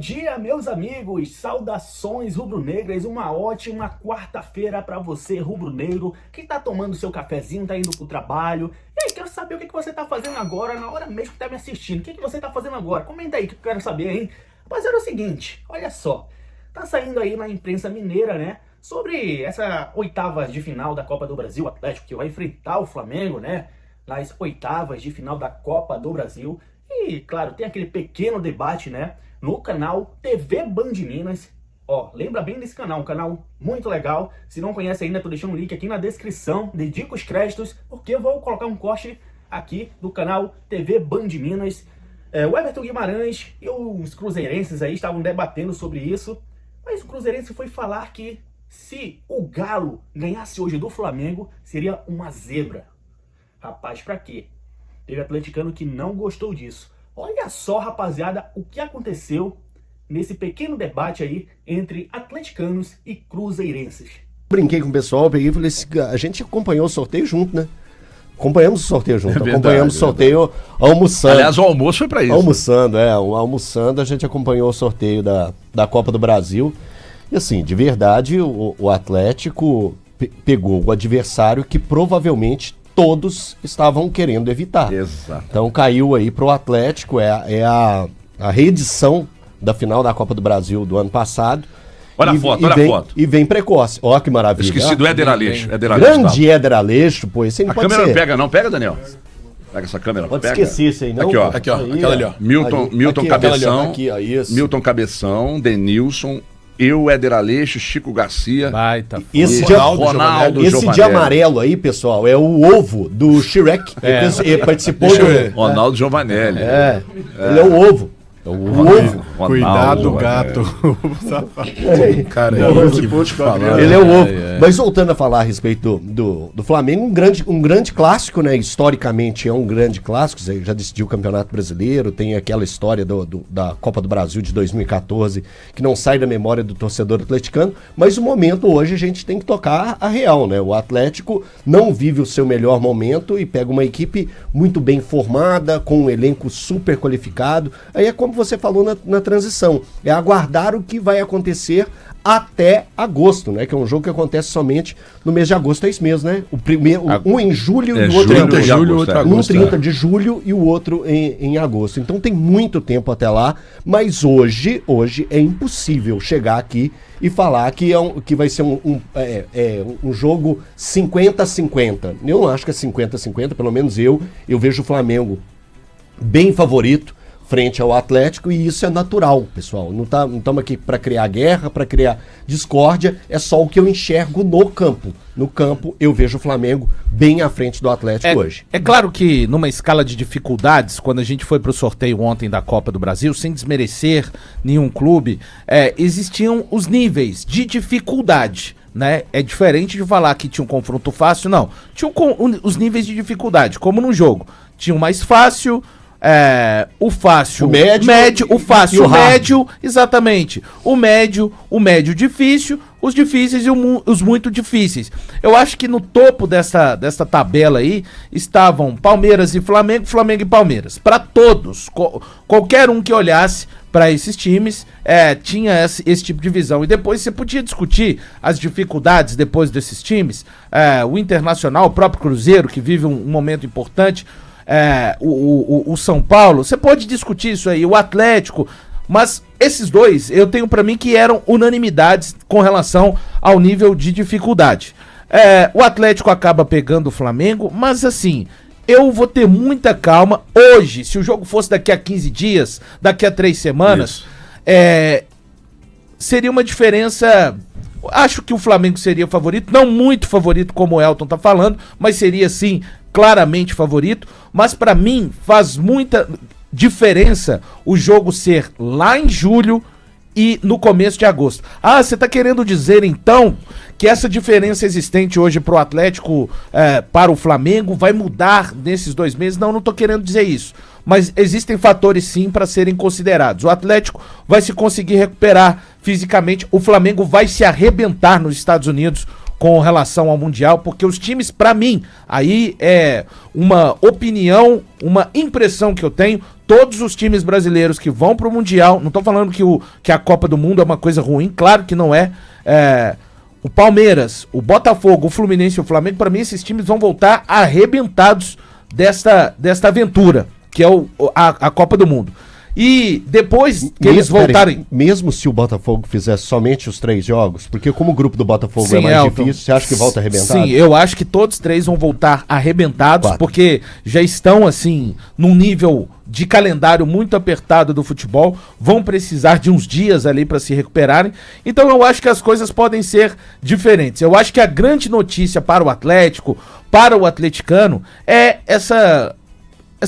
dia, meus amigos, saudações rubro-negras, uma ótima quarta-feira para você, rubro-negro, que tá tomando seu cafezinho, tá indo pro trabalho. E aí, quero saber o que você tá fazendo agora, na hora mesmo que tá me assistindo. O que você tá fazendo agora? Comenta aí que eu quero saber, hein? Rapaziada, é o seguinte, olha só, tá saindo aí na imprensa mineira, né, sobre essa oitavas de final da Copa do Brasil, o Atlético que vai enfrentar o Flamengo, né, nas oitavas de final da Copa do Brasil. E, claro, tem aquele pequeno debate, né, no canal TV Band Minas. Ó, lembra bem desse canal, um canal muito legal. Se não conhece ainda, tô deixando um link aqui na descrição, dedico os créditos, porque eu vou colocar um corte aqui do canal TV Band Minas. O Everton Guimarães e os cruzeirenses aí estavam debatendo sobre isso, mas o cruzeirense foi falar que se o Galo ganhasse hoje do Flamengo, seria uma zebra. Rapaz, pra quê? Teve atleticano que não gostou disso. Olha só, rapaziada, o que aconteceu nesse pequeno debate aí entre atleticanos e cruzeirenses. Brinquei com o pessoal, peguei e falei assim, a gente acompanhou o sorteio junto, né? Acompanhamos o sorteio junto, acompanhamos o sorteio almoçando. Aliás, o almoço foi pra isso. Almoçando, a gente acompanhou o sorteio da Copa do Brasil. E assim, de verdade, o Atlético pegou o adversário que provavelmente todos estavam querendo evitar. Exato. Então caiu aí pro Atlético, a reedição da final da Copa do Brasil do ano passado. Olha a foto. E vem precoce. Ó, que maravilha. Esqueci do Éder Aleixo. Grande Éder Aleixo, pô. Esse aí não a pode câmera ser. não pega, não. Pega, Daniel. Pega essa câmera. Pode pega. esquecer isso aí, não? Aqui, ó. Aqui, ó. Aí, aquela ali, ó. Milton aqui, Cabeção. Aqui, ó, isso. Milton Cabeção, Denilson, eu, Éder Aleixo, Chico Garcia. Baita. Esse Ronaldo esse de amarelo aí, pessoal, é o ovo do Shrek. Ele participou do... Ronaldo Giovanelli. Ele é o ovo. O ovo. Cuidado, gato. Cara, Ele é o ovo. Mas voltando a falar a respeito do Flamengo, um grande clássico, né? Historicamente é um grande clássico. Você já decidiu o Campeonato Brasileiro, tem aquela história da Copa do Brasil de 2014 que não sai da memória do torcedor atleticano. Mas o momento hoje a gente tem que tocar a real, né? O Atlético não vive o seu melhor momento e pega uma equipe muito bem formada, com um elenco super qualificado. Aí é como você falou na transição, é aguardar o que vai acontecer até agosto, né? Que é um jogo que acontece somente no mês de agosto, é isso mesmo, né? Um em julho e o outro em agosto. Um 30 de julho e o outro em agosto. Então tem muito tempo até lá, mas hoje é impossível chegar aqui e falar que vai ser um jogo 50-50. Eu não acho que é 50-50, pelo menos eu vejo o Flamengo bem favorito frente ao Atlético, e isso é natural, pessoal. Não estamos aqui para criar guerra, para criar discórdia, é só o que eu enxergo no campo. No campo, eu vejo o Flamengo bem à frente do Atlético hoje. É claro que numa escala de dificuldades, quando a gente foi pro sorteio ontem da Copa do Brasil, sem desmerecer nenhum clube, existiam os níveis de dificuldade, né? É diferente de falar que tinha um confronto fácil, não. Tinha os níveis de dificuldade, como no jogo. Tinha o mais fácil... o fácil, o médio, o fácil, e o médio, exatamente. O médio difícil, os difíceis e os muito difíceis. Eu acho que no topo dessa tabela aí estavam Palmeiras e Flamengo, Flamengo e Palmeiras. Para todos, qualquer um que olhasse para esses times, tinha esse tipo de visão. E depois você podia discutir as dificuldades depois desses times. O Internacional, o próprio Cruzeiro, que vive um momento importante. O São Paulo, você pode discutir isso aí, o Atlético, mas esses dois eu tenho pra mim que eram unanimidades com relação ao nível de dificuldade. O Atlético acaba pegando o Flamengo, mas assim, eu vou ter muita calma hoje. Se o jogo fosse daqui a 15 dias, daqui a 3 semanas, seria uma diferença. Acho que o Flamengo seria favorito, não muito favorito como o Elton tá falando, mas seria sim claramente favorito. Mas pra mim faz muita diferença o jogo ser lá em julho e no começo de agosto. Ah, você tá querendo dizer então que essa diferença existente hoje pro Atlético para o Flamengo vai mudar nesses 2 meses? Não, não tô querendo dizer isso. Mas existem fatores sim para serem considerados. O Atlético vai se conseguir recuperar fisicamente, o Flamengo vai se arrebentar nos Estados Unidos com relação ao Mundial, porque os times, pra mim, aí é uma opinião, uma impressão que eu tenho, todos os times brasileiros que vão pro Mundial, não tô falando que a Copa do Mundo é uma coisa ruim, claro que não é, o Palmeiras, o Botafogo, o Fluminense e o Flamengo, pra mim esses times vão voltar arrebentados desta aventura, que é a Copa do Mundo. E depois que eles voltarem... Mesmo se o Botafogo fizesse somente os 3 jogos, porque como o grupo do Botafogo é mais difícil, você acha que volta arrebentado? Sim, eu acho que todos 3 vão voltar arrebentados, porque já estão, assim, num nível de calendário muito apertado do futebol, vão precisar de uns dias ali para se recuperarem. Então eu acho que as coisas podem ser diferentes. Eu acho que a grande notícia para o Atlético, para o atleticano, é essa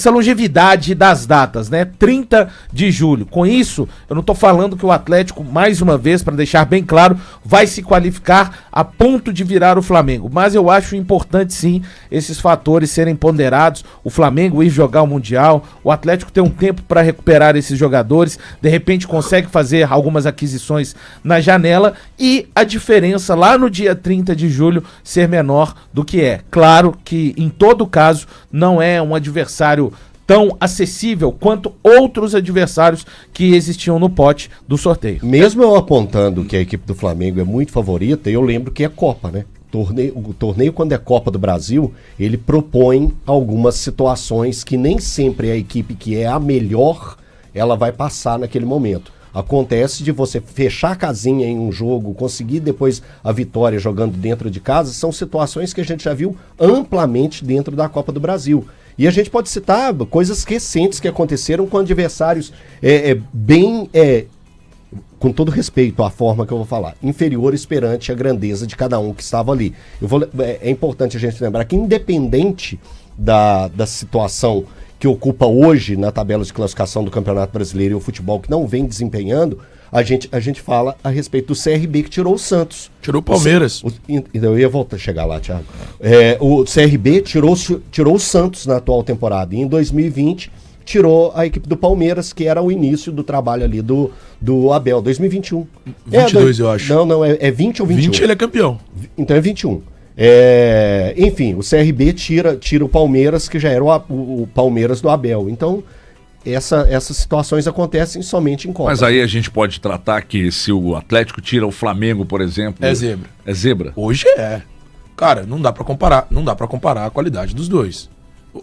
longevidade das datas, né? 30 de julho. Com isso, eu não tô falando que o Atlético, mais uma vez, para deixar bem claro, vai se qualificar a ponto de virar o Flamengo. Mas eu acho importante, sim, esses fatores serem ponderados. O Flamengo ir jogar o Mundial, o Atlético ter um tempo para recuperar esses jogadores, de repente consegue fazer algumas aquisições na janela e a diferença lá no dia 30 de julho ser menor do que é. Claro que, em todo caso, não é um adversário tão acessível quanto outros adversários que existiam no pote do sorteio. Mesmo eu apontando que a equipe do Flamengo é muito favorita, eu lembro que é Copa, né? O torneio, quando é Copa do Brasil, ele propõe algumas situações que nem sempre a equipe que é a melhor, ela vai passar naquele momento. Acontece de você fechar a casinha em um jogo, conseguir depois a vitória jogando dentro de casa, são situações que a gente já viu amplamente dentro da Copa do Brasil. E a gente pode citar coisas recentes que aconteceram com adversários com todo respeito à forma que eu vou falar, inferiores perante a grandeza de cada um que estava ali. É importante a gente lembrar que, independente da situação que ocupa hoje na tabela de classificação do Campeonato Brasileiro e o futebol que não vem desempenhando, a gente fala a respeito do CRB que tirou o Santos. Tirou o Palmeiras. Eu ia voltar a chegar lá, Thiago. O CRB tirou o Santos na atual temporada. E em 2020 tirou a equipe do Palmeiras, que era o início do trabalho ali do Abel. 2021. 22, eu acho. Não, é 20 ou 21. 20 ele é campeão. Então é 21. Enfim, o CRB tira o Palmeiras, que já era o Palmeiras do Abel. Então, essas situações acontecem somente em Copa. Mas aí a gente pode tratar que se o Atlético tira o Flamengo, por exemplo... É zebra. É zebra? Hoje é. Cara, não dá pra comparar a qualidade dos dois.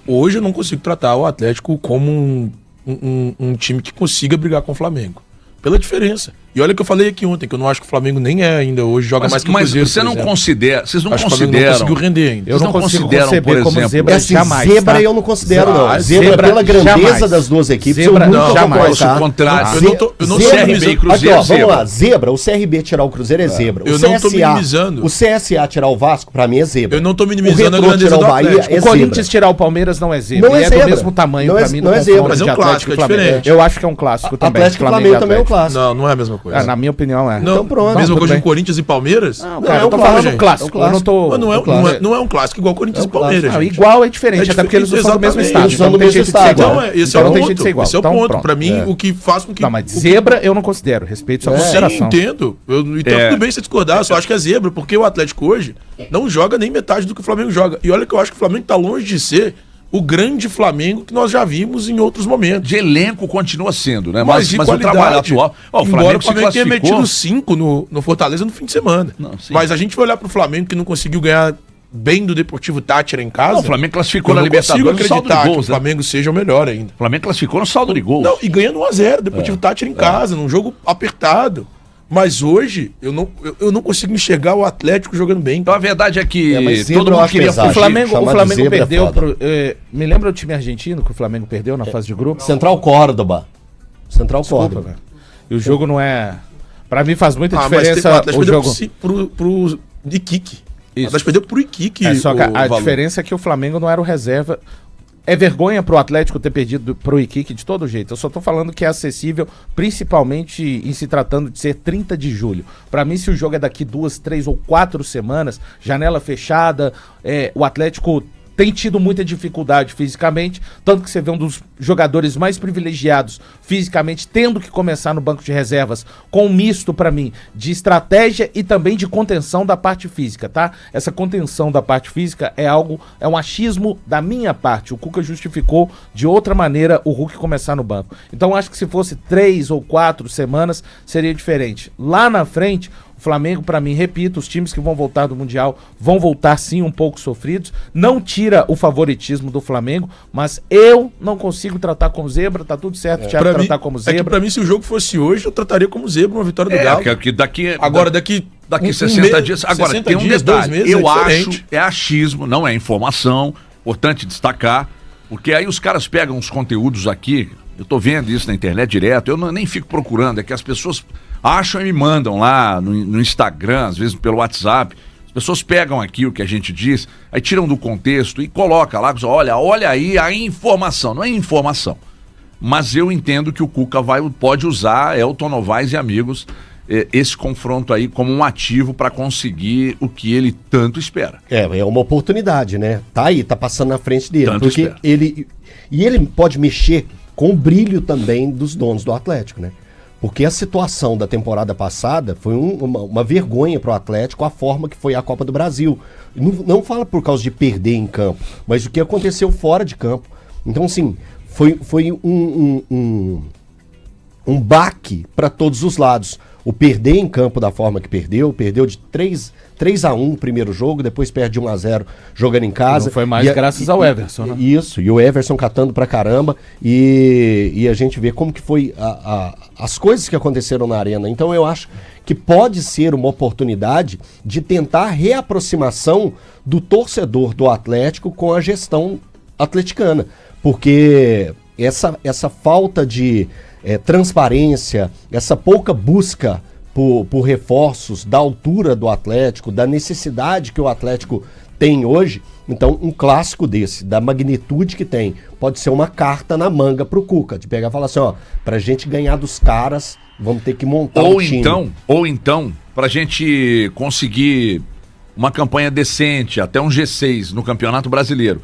Hoje eu não consigo tratar o Atlético como um time que consiga brigar com o Flamengo. Pela diferença. E olha que eu falei aqui ontem, que eu não acho que o Flamengo nem é ainda hoje, joga mais que o Cruzeiro. Mas você não considera... Vocês não acho consideram... Que o Flamengo não conseguiu render ainda. Eu não consigo conceber como zebra jamais. Zebra tá? eu não considero, não. Zebra Zebra pela grandeza jamais. Das duas equipes, Zebra eu nunca jamais. vou Ao contrário. Eu não Zebra, CRB e Cruzeiro, aqui, ó, vamos lá. Zebra, o CRB tirar o Cruzeiro é zebra. Eu não tô minimizando. O CSA tirar o Vasco, pra mim, é zebra. Eu não tô minimizando a Retrô grandeza tirar do o Bahia Atlético. é O Corinthians zebra. tirar o Palmeiras não é zebra. Não é É zebra. do mesmo tamanho Não é- pra mim não é confronto zebra. Mas é um de clássico, Atlético e é Flamengo. diferente. Eu acho que é um clássico também. Atlético e Flamengo também é um clássico. Não é a mesma coisa. Na minha opinião é. Não, Então pronto. mesma tudo coisa bem. de Corinthians e Palmeiras? Não, Não, cara, é eu um tô falando clássico, clássico. é um Eu não tô... Mas não é um clássico igual Corinthians e Palmeiras. Não, gente. igual é diferente, até porque eles não são do mesmo estado. Exatamente. Eles são do Então não tem mesmo jeito de ser estado, igual. Então, esse é Então o não tem ponto. jeito de ser igual. Esse é o Então, ponto. pronto. Pra mim, o que faz com que... Não, mas zebra eu não considero. Respeito sua Sim, consideração. entendo. Então tudo bem você discordar, eu só acho que é zebra, porque o Atlético hoje não joga nem metade do que o Flamengo joga. E olha que eu acho que o Flamengo tá longe de ser o grande Flamengo que nós já vimos em outros momentos. De elenco continua sendo, né? Mas o trabalho atual... Ó, embora o Flamengo tenha classificou... metido 5 no Fortaleza no fim de semana. Não, sim. Mas a gente vai olhar pro Flamengo que não conseguiu ganhar bem do Deportivo Táchira em casa. Não, o Flamengo classificou eu na não Libertadores consigo no saldo de acreditar que o gols, né? Flamengo seja o melhor ainda. O Flamengo classificou no saldo de gols. Não, e ganhando 1-0, Deportivo Táchira em casa, num jogo apertado. Mas hoje, eu não consigo enxergar o Atlético jogando bem. Então a verdade é que mas todo zebra eu mundo acho queria pesado. O Flamengo Chamar de zebra é perdeu foda. pro... me lembra o time argentino que o Flamengo perdeu na fase de grupo? Central Córdoba. Central Desculpa, Córdoba. velho. E o jogo não é... Pra mim faz muita Mas diferença o Atlético o perdeu jogo... pro Iquique. O Isso. Atlético perdeu pro Iquique. É, só que a Valor. diferença é que o Flamengo não era o reserva. É vergonha pro Atlético ter perdido pro Iquique de todo jeito. Eu só tô falando que é acessível, principalmente em se tratando de ser 30 de julho. Pra mim, se o jogo é daqui 2, 3 ou 4 semanas, janela fechada, o Atlético tem tido muita dificuldade fisicamente, tanto que você vê um dos jogadores mais privilegiados fisicamente tendo que começar no banco de reservas com um misto, para mim, de estratégia e também de contenção da parte física, tá? Essa contenção da parte física é um achismo da minha parte. O Cuca justificou de outra maneira o Hulk começar no banco. Então acho que se fosse 3 ou 4 semanas seria diferente. Lá na frente, o Flamengo, para mim, repito, os times que vão voltar do Mundial vão voltar sim um pouco sofridos. Não tira o favoritismo do Flamengo, mas eu não consigo tratar como zebra. Tá tudo certo, Thiago, tratar como zebra. É que pra mim, se o jogo fosse hoje, eu trataria como zebra uma vitória do Galo. Agora, daqui 60 dias. Agora, 60 tem um dias, detalhe. 2 meses, eu acho, é achismo, não é informação. Importante destacar, porque aí os caras pegam os conteúdos aqui. Eu tô vendo isso na internet direto. Eu nem fico procurando, é que as pessoas acham e me mandam lá no Instagram, às vezes pelo WhatsApp. As pessoas pegam aqui o que a gente diz, aí tiram do contexto e colocam lá, olha aí a informação. Não é informação, mas eu entendo que o Cuca pode usar Elton Novaes e amigos esse confronto aí como um ativo para conseguir o que ele tanto espera. É uma oportunidade, né? Tá aí, tá passando na frente dele. Tanto porque espera. ele pode mexer com o brilho também dos donos do Atlético, né? Porque a situação da temporada passada foi uma vergonha para o Atlético, a forma que foi a Copa do Brasil. Não fala por causa de perder em campo, mas o que aconteceu fora de campo. Então, assim, foi um baque para todos os lados. O perder em campo da forma que perdeu de 3-1 o primeiro jogo, depois perde 1-0 jogando em casa. Não foi mais graças ao Everson, né? Isso, e o Everson catando pra caramba, e a gente vê como que foi as coisas que aconteceram na arena. Então eu acho que pode ser uma oportunidade de tentar reaproximação do torcedor do Atlético com a gestão atleticana, porque essa falta de transparência, essa pouca busca por reforços da altura do Atlético, da necessidade que o Atlético tem hoje. Então, um clássico desse, da magnitude que tem, pode ser uma carta na manga pro Cuca, de pegar e falar assim, pra gente ganhar dos caras, vamos ter que montar um time. Ou então, pra gente conseguir uma campanha decente, até um G6 no Campeonato Brasileiro,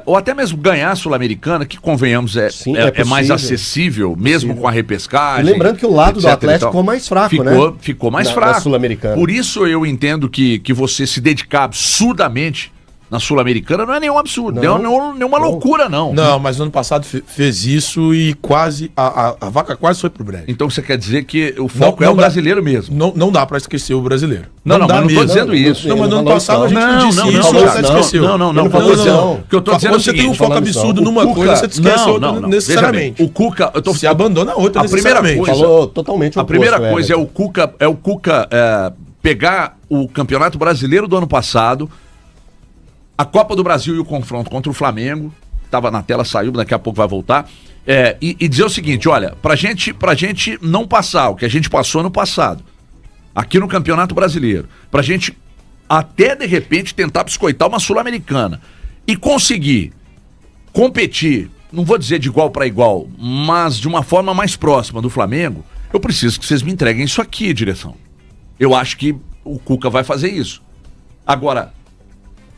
ou até mesmo ganhar a Sul-Americana, que convenhamos é mais acessível, mesmo com a repescagem. E lembrando que o lado do Atlético ficou mais fraco, né? Ficou mais fraco. Sul-Americana. Por isso eu entendo que você se dedicar absurdamente na Sul-Americana não é nenhum absurdo, nenhuma loucura, não. Não, mas no ano passado fez isso e quase, a vaca quase foi pro brejo. Então você quer dizer que o foco é o brasileiro mesmo? Não dá pra esquecer o brasileiro. Não tô dizendo isso. Não, mas no ano passado a gente não disse isso, você esqueceu. Não, o que eu tô dizendo é o seguinte. Você tem um foco absurdo numa coisa, você esquece outra necessariamente. O Cuca, se abandona a outra necessariamente. Falou totalmente a primeira coisa é o Cuca pegar o Campeonato Brasileiro do ano passado, a Copa do Brasil e o confronto contra o Flamengo, estava na tela, saiu, daqui a pouco vai voltar, e dizer o seguinte, olha, pra gente não passar o que a gente passou no passado, aqui no Campeonato Brasileiro, pra gente até de repente tentar biscoitar uma Sul-Americana e conseguir competir, não vou dizer de igual para igual, mas de uma forma mais próxima do Flamengo, eu preciso que vocês me entreguem isso aqui, direção. Eu acho que o Cuca vai fazer isso. Agora,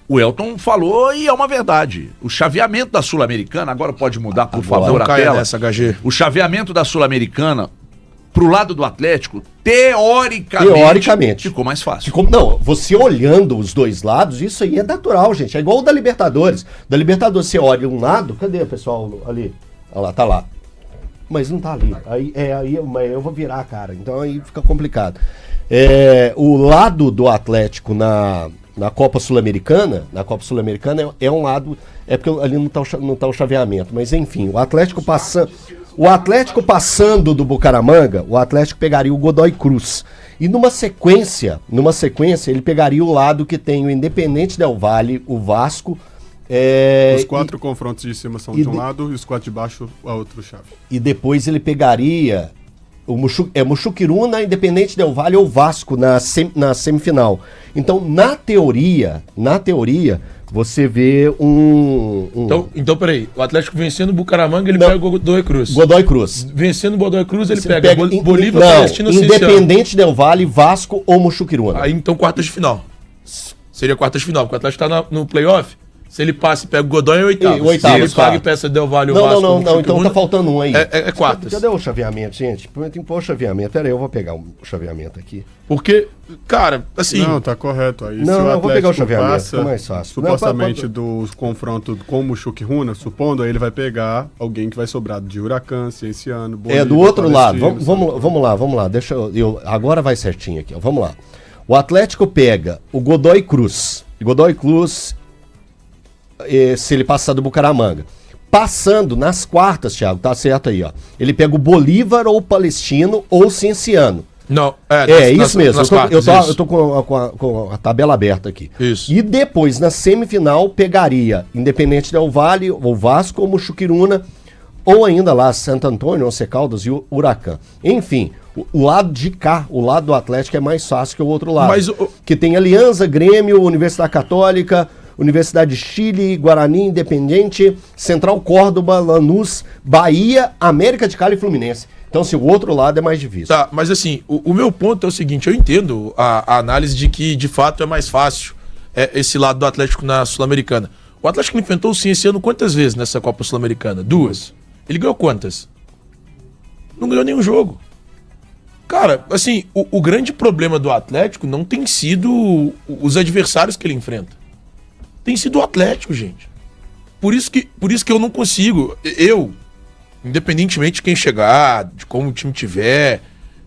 o Elton falou e é uma verdade. O chaveamento da Sul-Americana, agora pode mudar, por favor, a tela. Nessa, HG. O chaveamento da Sul-Americana pro lado do Atlético, teoricamente ficou mais fácil. Não, você olhando os dois lados, isso aí é natural, gente. É igual o da Libertadores. Da Libertadores você olha um lado, cadê o pessoal ali? Olha lá, tá lá. Mas não tá ali. Aí eu vou virar a cara. Então aí fica complicado. O lado do Atlético na Copa Sul-Americana, é um lado, porque ali não tá o chaveamento, mas enfim, o Atlético passando do Bucaramanga, o Atlético pegaria o Godoy Cruz. E numa sequência, ele pegaria o lado que tem o Independente Del Valle, o Vasco. Os 4 confrontos de cima são de um lado e os 4 de baixo a outro chave. E depois ele pegaria o Muxuquiruna, Independente Del Valle ou Vasco na semifinal. Então, na teoria, você vê Então, peraí. O Atlético vencendo o Bucaramanga, ele pega o Godoy Cruz. Vencendo o Godoy Cruz, ele pega Bolívia, Palestina, Independente Del Valle, Vasco ou Muxuquiruna. Aí, então, quartas de final. Seria quartas de final, porque o Atlético tá no playoff. Se ele passa e pega o Godoy, é oitavo. Oitavo, Se ele paga e quarto. peça Del Valle, o Não, Vasco, não, o então Chicuruna, tá faltando um aí. É quartas. Cadê o chaveamento, gente? Tem que pôr o chaveamento. Pera aí, eu vou pegar o chaveamento aqui. Porque, cara, assim... Não, tá correto. Aí, Não, se o não, eu vou pegar o Atlético chaveamento, passa, fica mais fácil. supostamente Não, dos confrontos como o Chukiruna, supondo, aí ele vai pegar alguém que vai sobrar de Huracan, Cienciano, Bolívia, do outro lado. Palestino, Vamos lá. Deixa eu agora vai certinho aqui, ó. Vamos lá. O Atlético pega o Godoy Cruz. Godoy Cruz, se ele passar do Bucaramanga. Passando nas quartas, Thiago, tá certo aí, ó. Ele pega o Bolívar ou o Palestino ou o Cienciano. Não, Isso mesmo. nas Eu quartas, tô com a tabela aberta aqui. Isso. E depois, na semifinal, pegaria Independente Del Valle, ou Vasco, ou Muxuquiruna, ou ainda lá Santo Antônio, Once Caldas e o Huracan. Enfim, o lado de cá, o lado do Atlético é mais fácil que o outro lado. Mas que tem Aliança, Grêmio, Universidade Católica, Universidade de Chile, Guarani, Independente, Central Córdoba, Lanús, Bahia, América de Cali e Fluminense. Então, assim, o outro lado é mais difícil. Tá, mas assim, o meu ponto é o seguinte, eu entendo a análise de que, de fato, é mais fácil esse lado do Atlético na Sul-Americana. O Atlético enfrentou o Cienciano quantas vezes nessa Copa Sul-Americana? 2. Ele ganhou quantas? Não ganhou nenhum jogo. Cara, assim, o grande problema do Atlético não tem sido os adversários que ele enfrenta. Tem sido o Atlético, gente. Por isso que eu não consigo. Independentemente de quem chegar, de como o time tiver,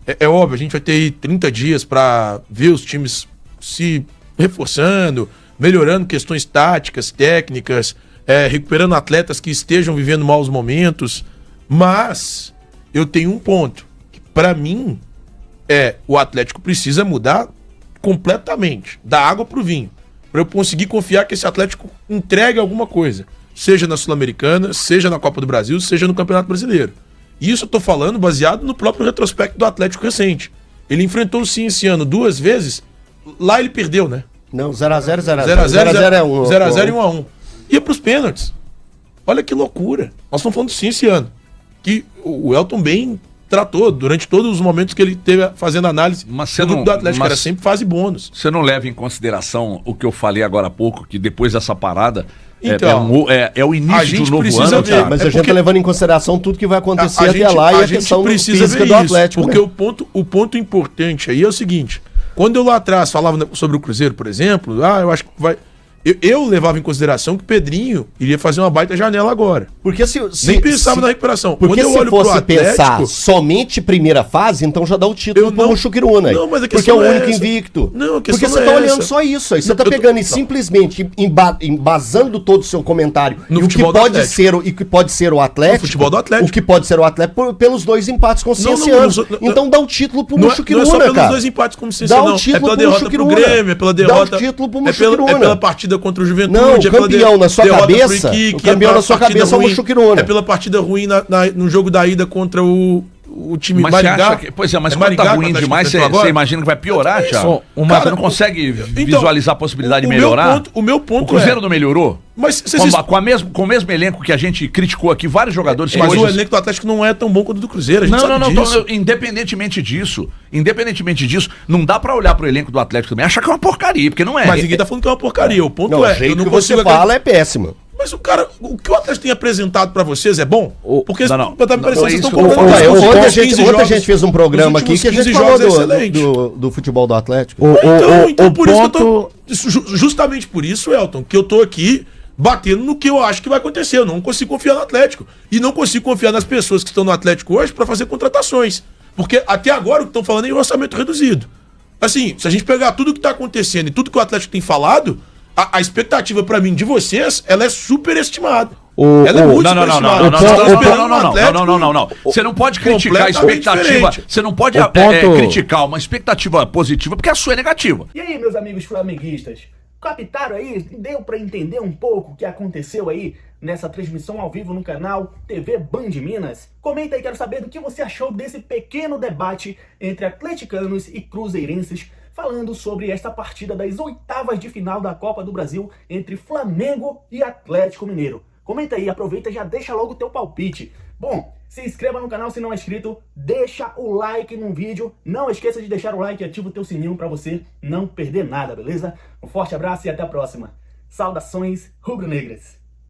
é óbvio, a gente vai ter aí 30 dias para ver os times se reforçando, melhorando questões táticas, técnicas, recuperando atletas que estejam vivendo maus momentos. Mas eu tenho um ponto, que para mim o Atlético precisa mudar completamente, da água pro vinho, para eu conseguir confiar que esse Atlético entregue alguma coisa. Seja na Sul-Americana, seja na Copa do Brasil, seja no Campeonato Brasileiro. E isso eu tô falando baseado no próprio retrospecto do Atlético recente. Ele enfrentou o Cienciano 2 vezes, lá ele perdeu, né? Não, 0x0, 0x0. 0x0 é 1. 0x0 e 1x1. Ia pros pênaltis. Olha que loucura. Nós estamos falando do Cienciano, que o Elton bem tratou durante todos os momentos que ele teve fazendo análise do grupo do Atlético, era sempre fase bônus. Você não leva em consideração o que eu falei agora há pouco, que depois dessa parada então, é o início do novo ano, ver, mas a gente tá levando em consideração tudo que vai acontecer até lá e a questão física do Atlético. Porque o ponto importante aí é o seguinte, quando eu lá atrás falava sobre o Cruzeiro, por exemplo, eu acho que vai... Eu levava em consideração que o Pedrinho iria fazer uma baita janela agora. Porque nem pensava na recuperação. Porque quando eu olho fosse pro Atlético, pensar somente primeira fase, então já dá o título pro Chukiruna. Não, mas a porque é o único invicto. Não, a porque você tá olhando só isso. Aí você tá pegando e simplesmente embasando todo o seu comentário no e o que pode ser o Atlético. No futebol do Atlético. O que pode ser o Atlético pelos 2 empates com o Cienciano. Então dá o título pro Chukiruna, cara. Não é só pelos 2 empates com o Cienciano, não. É pela derrota pro Grêmio, é pela derrota... Dá o título pro Chukiruna. É pela partida contra o Juventude. Não, o campeão na sua cabeça, o campeão na sua cabeça é o Chukiruna. É pela partida ruim no jogo da ida contra o time Maringá. Mas quando tá ruim demais, você imagina que vai piorar, Thiago? Você não consegue visualizar a possibilidade de melhorar? O meu ponto o Cruzeiro não melhorou? Mas com o mesmo elenco que a gente criticou aqui, vários jogadores... Mas o elenco do Atlético não é tão bom quanto o do Cruzeiro, a gente sabe disso. Independentemente disso, não dá pra olhar pro elenco do Atlético também e achar que é uma porcaria, porque não é. Mas ninguém tá falando que é uma porcaria, o ponto o jeito eu não que consigo... você fala é péssimo. Mas o que o Atlético tem apresentado pra vocês é bom? Porque tá me parecendo que vocês estão Ontem a gente fez um programa aqui que a gente falou do futebol do Atlético. Então por isso que eu tô... Justamente por isso, Elton, que eu tô aqui batendo no que eu acho que vai acontecer. Eu não consigo confiar no Atlético. E não consigo confiar nas pessoas que estão no Atlético hoje pra fazer contratações. Porque até agora o que estão falando é em orçamento reduzido. Assim, se a gente pegar tudo que tá acontecendo e tudo que o Atlético tem falado, a expectativa pra mim de vocês, ela é superestimada. Ela é muito superestimada. Não. Você não pode criticar a expectativa. Você não pode criticar uma expectativa positiva porque a sua é negativa. E aí, meus amigos flamenguistas? Captaram aí? Deu pra entender um pouco o que aconteceu aí nessa transmissão ao vivo no canal TV Band Minas? Comenta aí, quero saber do que você achou desse pequeno debate entre atleticanos e cruzeirenses, falando sobre esta partida das oitavas de final da Copa do Brasil entre Flamengo e Atlético Mineiro. Comenta aí, aproveita e já deixa logo o teu palpite. Bom, se inscreva no canal se não é inscrito, deixa o like no vídeo, não esqueça de deixar o like e ativa o teu sininho para você não perder nada, beleza? Um forte abraço e até a próxima. Saudações rubro-negras.